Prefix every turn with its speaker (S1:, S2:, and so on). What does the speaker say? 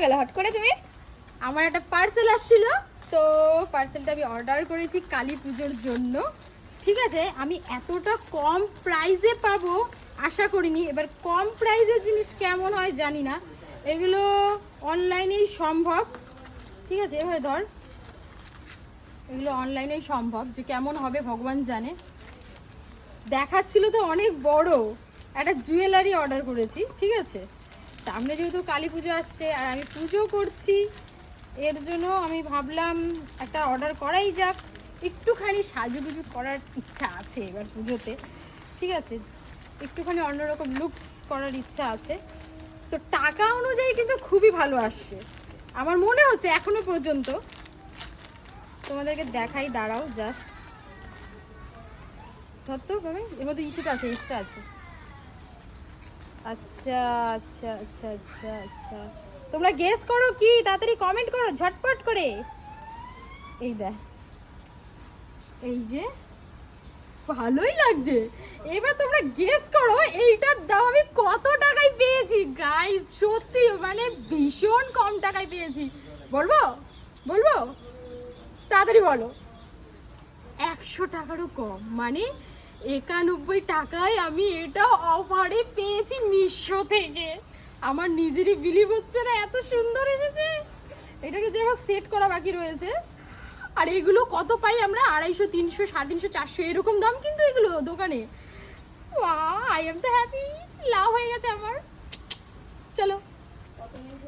S1: গেল হট করে তুমি?
S2: আমার একটা পার্সেল আসছিল, তো পার্সেলটা আমি অর্ডার করেছি কালী পুজোর জন্য। ঠিক আছে, আমি এতটা কম প্রাইসে পাবো আশা করিনি। এবার কম প্রাইসের জিনিস কেমন হয় জানি না, এগুলো অনলাইনেই সম্ভব। ঠিক আছে, এভাবে ধর, এগুলো অনলাইনেই সম্ভব, যে কেমন হবে ভগবান জানে। দেখাচ্ছিল তো অনেক বড় একটা জুয়েলারি অর্ডার করেছি। ঠিক আছে, সামনে যেহেতু কালী পুজো আসছে আর আমি পুজো করছি, এর জন্য আমি ভাবলাম একটা অর্ডার করাই যাক। একটুখানি সাজুগুজু করার ইচ্ছা আছে এবার পুজোতে। ঠিক আছে, একটুখানি অন্যরকম লুকস করার ইচ্ছা আছে। তো টাকা অনুযায়ী কিন্তু খুবই ভালো আসছে আমার মনে হচ্ছে এখনো পর্যন্ত। তোমাদেরকে দেখাই, দাঁড়াও জাস্ট ধরতো ভাবে, এর মধ্যে ইসেটা আছে, এসটা আছে। আচ্ছা আচ্ছা আচ্ছা আচ্ছা আচ্ছা, তোমরা গেস করো কি, তাড়াতাড়ি কমেন্ট করো ঝটপট করে। এই দেখ, এই যে ভালোই লাগছে। এবার তোমরা গেস করো এইটার দাম আমি কত টাকায় পেয়েছি। গাইস সত্যি মানে ভীষণ কম টাকায় পেয়েছি। বলবো বলবো তাড়াতাড়ি বলো। 100 টাকারও কম, মানে 91 টাকায় আমি এটা অফারে পেয়েছি মিশো থেকে। আমার নিজেরই বিলিভ হচ্ছে না, এত সুন্দর এসেছে। এটাকে যাই হোক সেট করা বাকি রয়েছে। আর এগুলো কত পাই আমরা? 250, 300, 350, 400 এরকম দাম কিন্তু এগুলো দোকানে। আই এম তো হ্যাপি, লাভ হয়ে গেছে আমার। চলো।